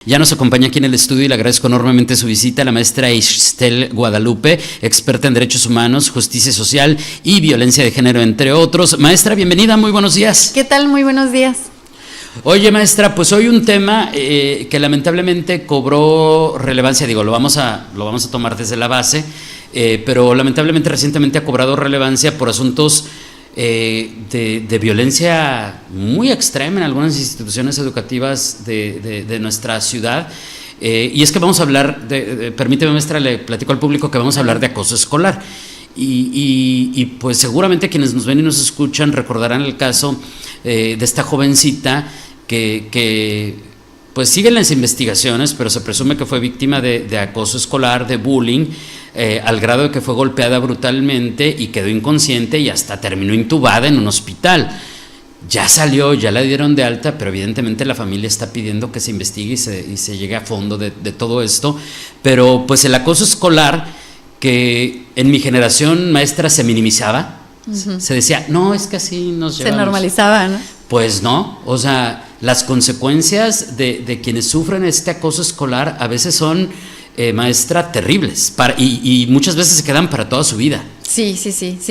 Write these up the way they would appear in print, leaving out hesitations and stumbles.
Ya nos acompaña aquí en el estudio y le agradezco enormemente su visita la maestra Ixtel Guadalupe, experta en derechos humanos, justicia social y violencia de género, entre otros. Maestra, bienvenida, muy buenos días. ¿Qué tal? Muy buenos días. Oye, maestra, pues hoy un tema que lamentablemente cobró relevancia, lo vamos a tomar desde la base, pero lamentablemente recientemente ha cobrado relevancia por asuntos de violencia muy extrema en algunas instituciones educativas de nuestra ciudad, y es que vamos a hablar permíteme, maestra, le platico al público que vamos a hablar de acoso escolar. Y pues seguramente quienes nos ven y nos escuchan recordarán el caso de esta jovencita que pues siguen las investigaciones, pero se presume que fue víctima de acoso escolar, de bullying, al grado de que fue golpeada brutalmente y quedó inconsciente y hasta terminó intubada en un hospital. Ya salió, ya la dieron de alta, pero evidentemente la familia está pidiendo que se investigue y se llegue a fondo de todo esto. Pero pues el acoso escolar, que en mi generación, maestra, se minimizaba, se decía, no, es que así nos llevamos. Se normalizaba, ¿no? Pues no, o sea, las consecuencias de quienes sufren este acoso escolar a veces son, maestra, terribles, y muchas veces se quedan para toda su vida. Sí,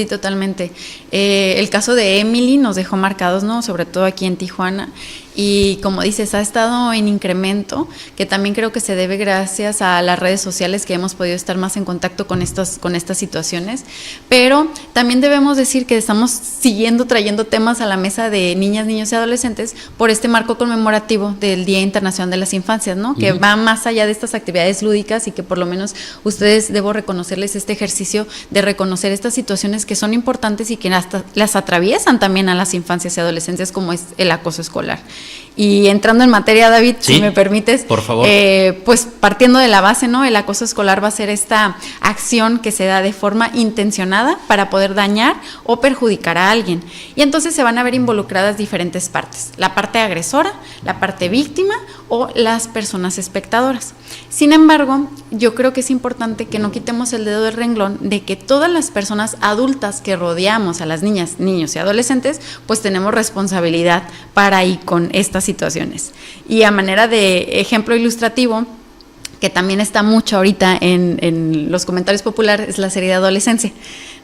totalmente. El caso de Emily nos dejó marcados, ¿no? Sobre todo aquí en Tijuana. Y como dices, ha estado en incremento, que también creo que se debe gracias a las redes sociales, que hemos podido estar más en contacto con estas situaciones. Pero también debemos decir que estamos trayendo temas a la mesa de niñas, niños y adolescentes por este marco conmemorativo del Día Internacional de las Infancias, ¿no? Que va más allá de estas actividades lúdicas y que por lo menos ustedes, debo reconocerles este ejercicio de reconocer estas situaciones que son importantes y que hasta las atraviesan también a las infancias y adolescentes, como es el acoso escolar. Y entrando en materia, David, ¿sí? Si me permites, por favor. Pues partiendo de la base, ¿no? El acoso escolar va a ser esta acción que se da de forma intencionada para poder dañar o perjudicar a alguien. Y entonces se van a ver involucradas diferentes partes: la parte agresora, la parte víctima o las personas espectadoras. Sin embargo, yo creo que es importante que no quitemos el dedo del renglón de que todas las personas adultas que rodeamos a las niñas, niños y adolescentes, pues tenemos responsabilidad para ir con estas situaciones. Y a manera de ejemplo ilustrativo, que también está mucho ahorita en los comentarios populares, es la serie de Adolescencia,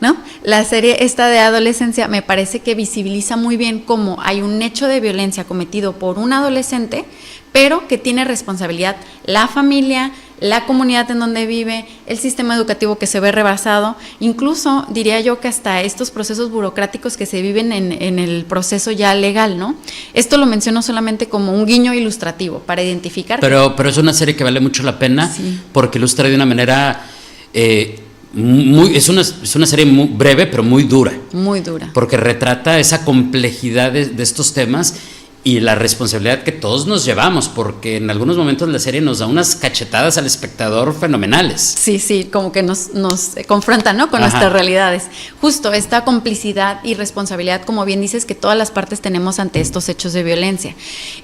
¿no? La serie esta de Adolescencia me parece que visibiliza muy bien cómo hay un hecho de violencia cometido por un adolescente, pero que tiene responsabilidad la familia, la comunidad en donde vive, el sistema educativo que se ve rebasado, incluso diría yo que hasta estos procesos burocráticos que se viven en el proceso ya legal, ¿no? Esto lo menciono solamente como un guiño ilustrativo para identificar. Pero es una serie que vale mucho la pena, sí, porque ilustra de una manera es una serie muy breve, pero muy dura. Muy dura. Porque retrata esa complejidad de estos temas y la responsabilidad que todos nos llevamos, porque en algunos momentos la serie nos da unas cachetadas al espectador fenomenales. Sí, como que nos confronta, ¿no? Con nuestras realidades. Justo esta complicidad y responsabilidad, como bien dices, que todas las partes tenemos ante estos hechos de violencia.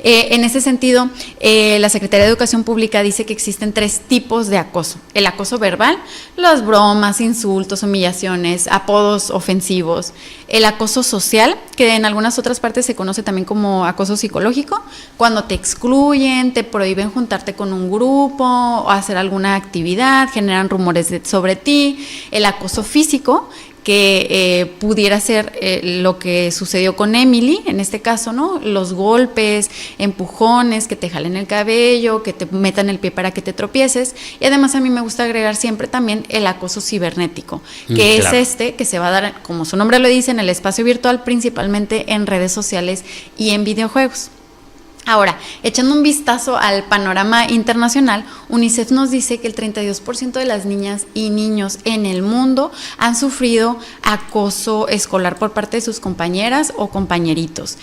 En ese sentido, la Secretaría de Educación Pública dice que existen 3 tipos de acoso: el acoso verbal, las bromas, insultos, humillaciones, apodos ofensivos; el acoso social, que en algunas otras partes se conoce también como acoso psicológico, cuando te excluyen, te prohíben juntarte con un grupo o hacer alguna actividad, generan rumores sobre ti; el acoso físico, que pudiera ser lo que sucedió con Emily, en este caso, ¿no? Los golpes, empujones, que te jalen el cabello, que te metan el pie para que te tropieces. Y además a mí me gusta agregar siempre también el acoso cibernético, que claro, es que se va a dar, como su nombre lo dice, en el espacio virtual, principalmente en redes sociales y en videojuegos. Ahora, echando un vistazo al panorama internacional, UNICEF nos dice que el 32% de las niñas y niños en el mundo han sufrido acoso escolar por parte de sus compañeras o compañeritos.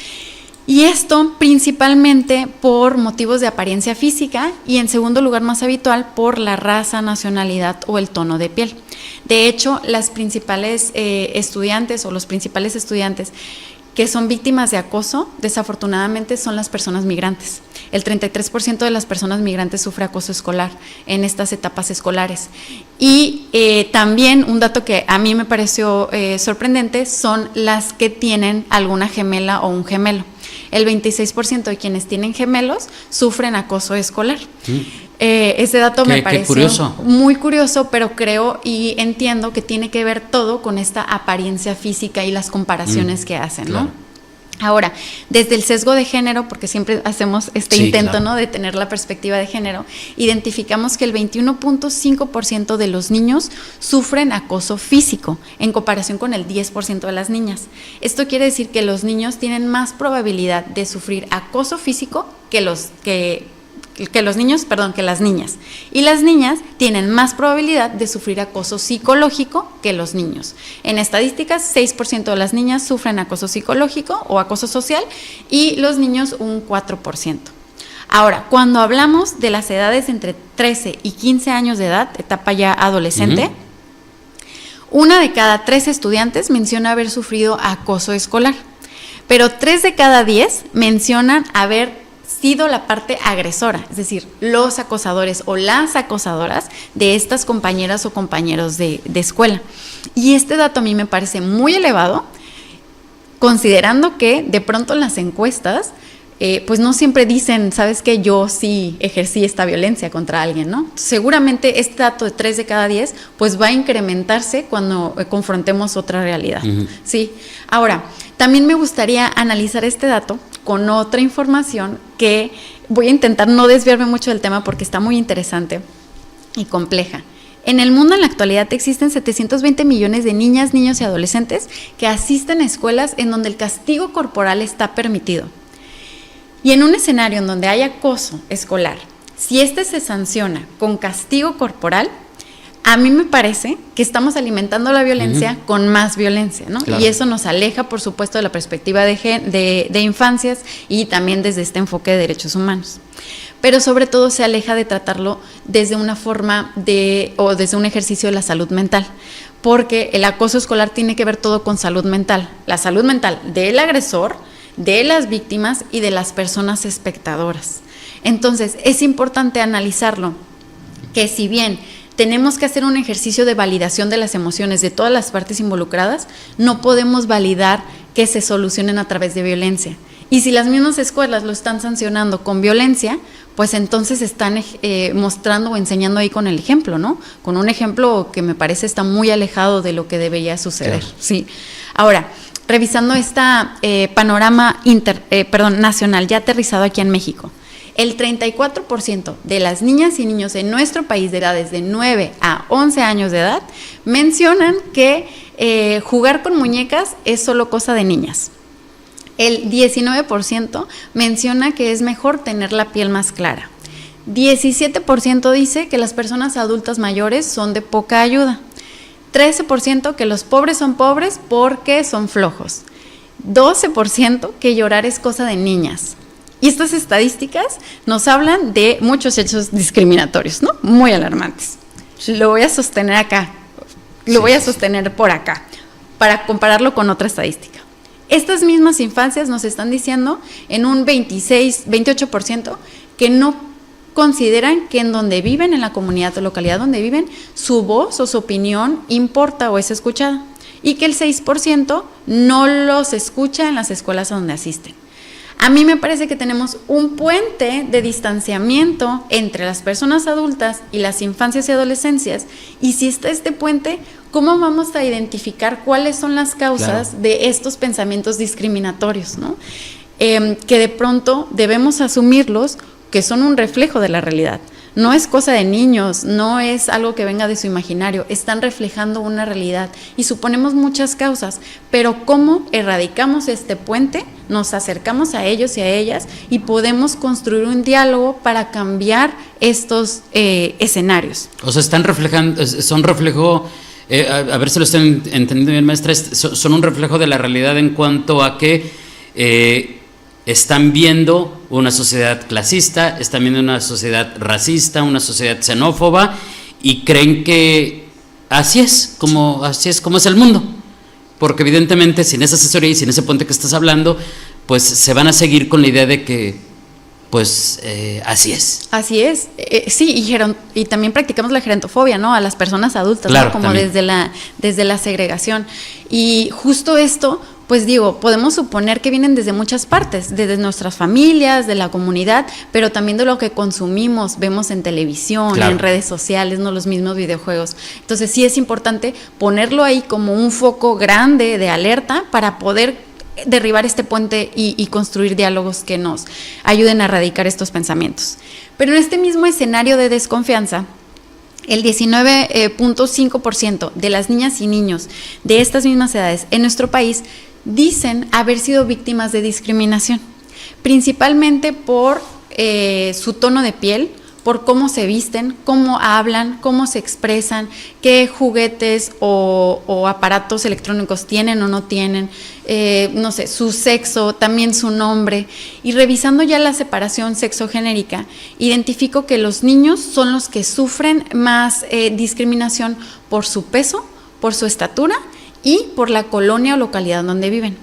Y esto principalmente por motivos de apariencia física y, en segundo lugar más habitual, por la raza, nacionalidad o el tono de piel. De hecho, las principales estudiantes o los principales estudiantes que son víctimas de acoso, desafortunadamente, son las personas migrantes. El 33% de las personas migrantes sufre acoso escolar en estas etapas escolares. Y también un dato que a mí me pareció sorprendente son las que tienen alguna gemela o un gemelo. el 26% de quienes tienen gemelos sufren acoso escolar. Ese dato me pareció muy curioso, pero creo y entiendo que tiene que ver todo con esta apariencia física y las comparaciones que hacen, ¿no? Claro. Ahora, desde el sesgo de género, porque siempre hacemos intento, claro, ¿no?, de tener la perspectiva de género, identificamos que el 21.5% de los niños sufren acoso físico en comparación con el 10% de las niñas. Esto quiere decir que los niños tienen más probabilidad de sufrir acoso físico que las niñas. Y las niñas tienen más probabilidad de sufrir acoso psicológico que los niños. En estadísticas, 6% de las niñas sufren acoso psicológico o acoso social y los niños un 4%. Ahora, cuando hablamos de las edades entre 13 y 15 años de edad, etapa ya adolescente, una de cada 3 estudiantes menciona haber sufrido acoso escolar, pero 3 de cada 10 mencionan haber sido la parte agresora, es decir, los acosadores o las acosadoras de estas compañeras o compañeros de escuela. Y este dato a mí me parece muy elevado, considerando que de pronto en las encuestas, pues no siempre dicen, ¿sabes qué? Yo sí ejercí esta violencia contra alguien, ¿no? Seguramente este dato de 3 de cada 10, pues va a incrementarse cuando confrontemos otra realidad, ¿sí? Ahora, también me gustaría analizar este dato con otra información que voy a intentar no desviarme mucho del tema porque está muy interesante y compleja. En el mundo en la actualidad existen 720 millones de niñas, niños y adolescentes que asisten a escuelas en donde el castigo corporal está permitido. Y en un escenario en donde hay acoso escolar, si este se sanciona con castigo corporal, a mí me parece que estamos alimentando la violencia con más violencia, ¿no? Claro. Y eso nos aleja, por supuesto, de la perspectiva de infancias y también desde este enfoque de derechos humanos. Pero sobre todo se aleja de tratarlo desde una forma o desde un ejercicio de la salud mental, porque el acoso escolar tiene que ver todo con salud mental. La salud mental del agresor, de las víctimas y de las personas espectadoras. Entonces, es importante analizarlo, que si bien tenemos que hacer un ejercicio de validación de las emociones de todas las partes involucradas, no podemos validar que se solucionen a través de violencia. Y si las mismas escuelas lo están sancionando con violencia, pues entonces están mostrando o enseñando ahí con el ejemplo, ¿no? Con un ejemplo que me parece está muy alejado de lo que debería suceder. Claro. Sí. Ahora, revisando esta panorama nacional ya aterrizado aquí en México, el 34% de las niñas y niños en nuestro país de edades de 9 a 11 años de edad mencionan que jugar con muñecas es solo cosa de niñas. El 19% menciona que es mejor tener la piel más clara. 17% dice que las personas adultas mayores son de poca ayuda. 13% que los pobres son pobres porque son flojos. 12% que llorar es cosa de niñas. Y estas estadísticas nos hablan de muchos hechos discriminatorios, ¿no? Muy alarmantes. Lo voy a sostener acá, voy a sostener por acá, para compararlo con otra estadística. Estas mismas infancias nos están diciendo en un 28% que no consideran que en donde viven, en la comunidad o localidad donde viven, su voz o su opinión importa o es escuchada. Y que el 6% no los escucha en las escuelas a donde asisten. A mí me parece que tenemos un puente de distanciamiento entre las personas adultas y las infancias y adolescencias, y si está este puente, ¿cómo vamos a identificar cuáles son las causas de estos pensamientos discriminatorios, ¿no? Que de pronto debemos asumirlos que son un reflejo de la realidad. No es cosa de niños, no es algo que venga de su imaginario, están reflejando una realidad y suponemos muchas causas, pero ¿cómo erradicamos este puente? Nos acercamos a ellos y a ellas y podemos construir un diálogo para cambiar estos escenarios. O sea, están reflejando, son reflejo, a ver si lo estoy entendiendo bien, maestra, son un reflejo de la realidad en cuanto a que están viendo una sociedad clasista, están viendo una sociedad racista, una sociedad xenófoba y creen que así es como es el mundo. Porque evidentemente sin esa asesoría y sin ese puente que estás hablando, pues se van a seguir con la idea de que pues así es. Así es, sí, y también practicamos la gerontofobia, ¿no? A las personas adultas, claro, ¿no? Como desde la segregación. Y justo esto pues digo, podemos suponer que vienen desde muchas partes, desde nuestras familias, de la comunidad, pero también de lo que consumimos, vemos en televisión, claro, en redes sociales, no los mismos videojuegos. Entonces sí es importante ponerlo ahí como un foco grande de alerta para poder derribar este puente y construir diálogos que nos ayuden a erradicar estos pensamientos. Pero en este mismo escenario de desconfianza, el 19.5% de las niñas y niños de estas mismas edades en nuestro país dicen haber sido víctimas de discriminación, principalmente por su tono de piel, por cómo se visten, cómo hablan, cómo se expresan, qué juguetes o aparatos electrónicos tienen o no tienen, no sé, su sexo, también su nombre. Y revisando ya la separación sexogenérica, identifico que los niños son los que sufren más discriminación por su peso, por su estatura y por la colonia o localidad donde viven.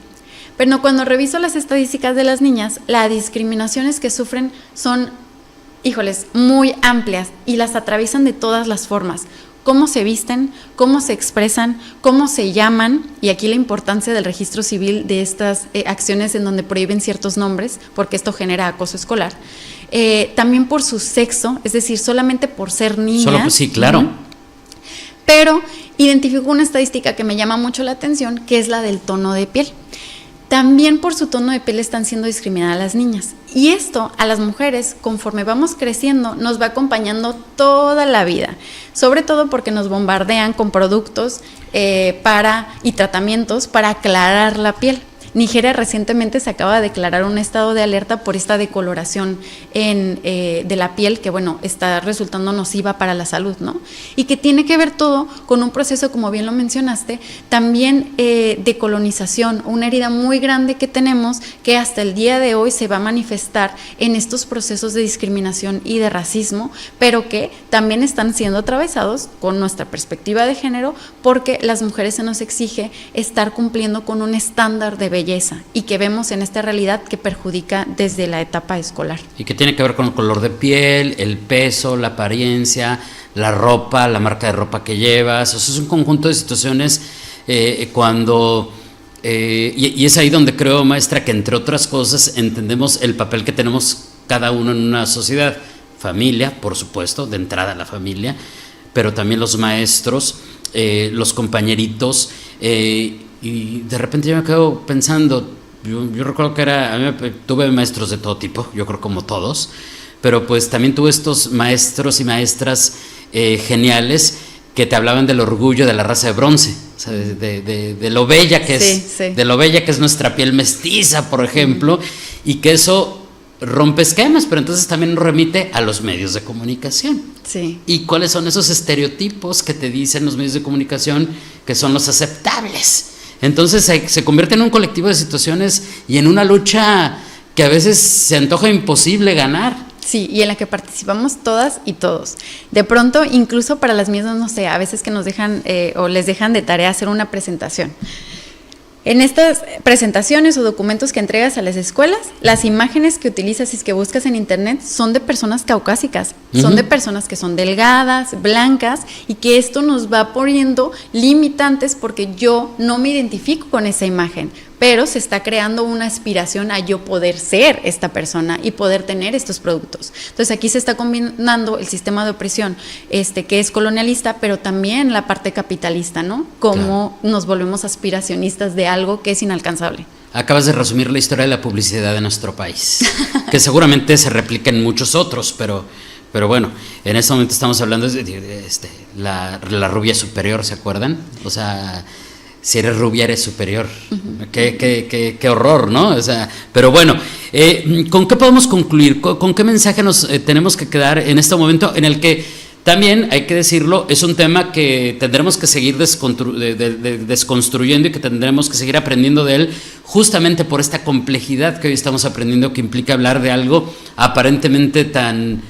Pero cuando reviso las estadísticas de las niñas, las discriminaciones que sufren son, híjoles, muy amplias y las atraviesan de todas las formas. Cómo se visten, cómo se expresan, cómo se llaman, y aquí la importancia del registro civil de estas acciones en donde prohíben ciertos nombres, porque esto genera acoso escolar. También por su sexo, es decir, solamente por ser niñas. Sí, claro. Pero identifico una estadística que me llama mucho la atención, que es la del tono de piel. También por su tono de piel están siendo discriminadas las niñas. Y esto a las mujeres, conforme vamos creciendo, nos va acompañando toda la vida. Sobre todo porque nos bombardean con productos y tratamientos para aclarar la piel. Nigeria recientemente se acaba de declarar un estado de alerta por esta decoloración de la piel que, bueno, está resultando nociva para la salud, ¿no? Y que tiene que ver todo con un proceso, como bien lo mencionaste, también de colonización, una herida muy grande que tenemos que hasta el día de hoy se va a manifestar en estos procesos de discriminación y de racismo, pero que también están siendo atravesados con nuestra perspectiva de género, porque las mujeres se nos exige estar cumpliendo con un estándar de belleza y que vemos en esta realidad que perjudica desde la etapa escolar. Y que tiene que ver con el color de piel, el peso, la apariencia, la ropa, la marca de ropa que llevas. O sea, es un conjunto de situaciones y es ahí donde creo, maestra, que entre otras cosas entendemos el papel que tenemos cada uno en una sociedad. Familia, por supuesto, de entrada la familia, pero también los maestros, los compañeritos, y de repente yo me quedo pensando, yo recuerdo que tuve maestros de todo tipo, yo creo como todos, pero pues también tuve estos maestros y maestras geniales que te hablaban del orgullo de la raza de bronce, o sea, de lo bella que es, de lo bella que es nuestra piel mestiza, por ejemplo, y que eso rompe esquemas, pero entonces también nos remite a los medios de comunicación. Sí. ¿Y cuáles son esos estereotipos que te dicen los medios de comunicación que son los aceptables? Entonces se convierte en un colectivo de situaciones y en una lucha que a veces se antoja imposible ganar. Sí, y en la que participamos todas y todos. De pronto, incluso para las mismas, no sé, a veces que nos dejan o les dejan de tarea hacer una presentación. En estas presentaciones o documentos que entregas a las escuelas, las imágenes que utilizas y que buscas en internet son de personas caucásicas, son de personas que son delgadas, blancas, y que esto nos va poniendo limitantes porque yo no me identifico con esa imagen, pero se está creando una aspiración a yo poder ser esta persona y poder tener estos productos. Entonces aquí se está combinando el sistema de opresión que es colonialista, pero también la parte capitalista, ¿no? Cómo nos volvemos aspiracionistas de algo que es inalcanzable. Acabas de resumir la historia de la publicidad de nuestro país, que seguramente se replica en muchos otros, pero bueno, en este momento estamos hablando de la rubia superior, ¿se acuerdan? O sea, si eres rubia eres superior. Qué horror, ¿no? O sea, pero bueno, ¿con qué podemos concluir? ¿Con qué mensaje nos tenemos que quedar en este momento en el que también, hay que decirlo, es un tema que tendremos que seguir desconstruyendo y que tendremos que seguir aprendiendo de él, justamente por esta complejidad que hoy estamos aprendiendo, que implica hablar de algo aparentemente tan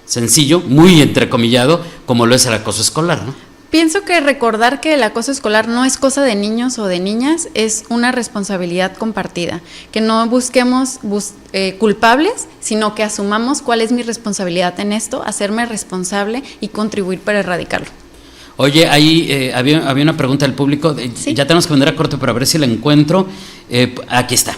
sencillo, muy entrecomillado, como lo es el acoso escolar, ¿no? Pienso que recordar que el acoso escolar no es cosa de niños o de niñas, es una responsabilidad compartida, que no busquemos culpables, sino que asumamos cuál es mi responsabilidad en esto, hacerme responsable y contribuir para erradicarlo. Oye, ahí había una pregunta del público. ¿Sí? Ya tenemos que vender a corte, pero a ver si la encuentro. Aquí está,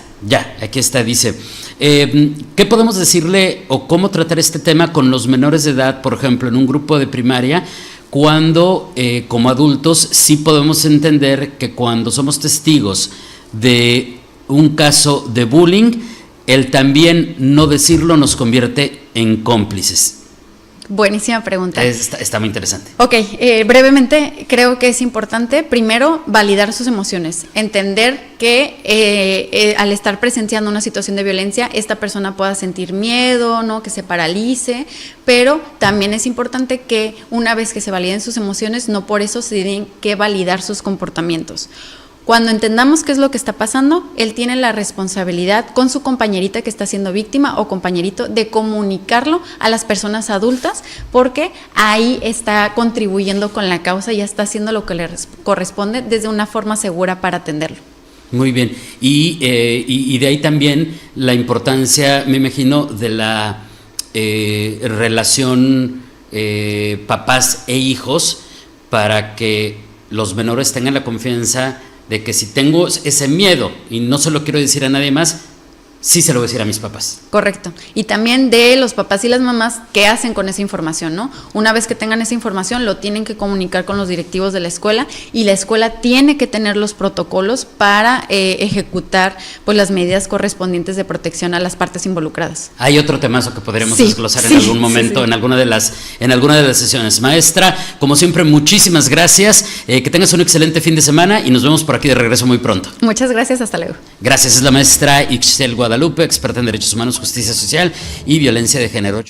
aquí está, dice. ¿Qué podemos decirle o cómo tratar este tema con los menores de edad, por ejemplo, en un grupo de primaria, cuando como adultos sí podemos entender que cuando somos testigos de un caso de bullying, el también no decirlo nos convierte en cómplices? Buenísima pregunta. Está muy interesante. Ok, brevemente creo que es importante primero validar sus emociones, entender que al estar presenciando una situación de violencia, esta persona pueda sentir miedo, ¿no? Que se paralice, pero también es importante que una vez que se validen sus emociones, no por eso se tienen que validar sus comportamientos. Cuando entendamos qué es lo que está pasando, él tiene la responsabilidad con su compañerita que está siendo víctima o compañerito de comunicarlo a las personas adultas, porque ahí está contribuyendo con la causa y está haciendo lo que le corresponde desde una forma segura para atenderlo. Muy bien. Y de ahí también la importancia, me imagino, de la relación papás e hijos, para que los menores tengan la confianza de que si tengo ese miedo y no se lo quiero decir a nadie más, sí se lo voy a decir a mis papás. Correcto. Y también de los papás y las mamás, ¿qué hacen con esa información, no? Una vez que tengan esa información, lo tienen que comunicar con los directivos de la escuela, y la escuela tiene que tener los protocolos para ejecutar pues las medidas correspondientes de protección a las partes involucradas. Hay otro temazo que podremos desglosar en algún momento, en alguna de las sesiones. Maestra, como siempre, muchísimas gracias. Que tengas un excelente fin de semana y nos vemos por aquí de regreso muy pronto. Muchas gracias, hasta luego. Gracias, es la maestra Ixchel Guadalupe, experta en derechos humanos, justicia social y violencia de género.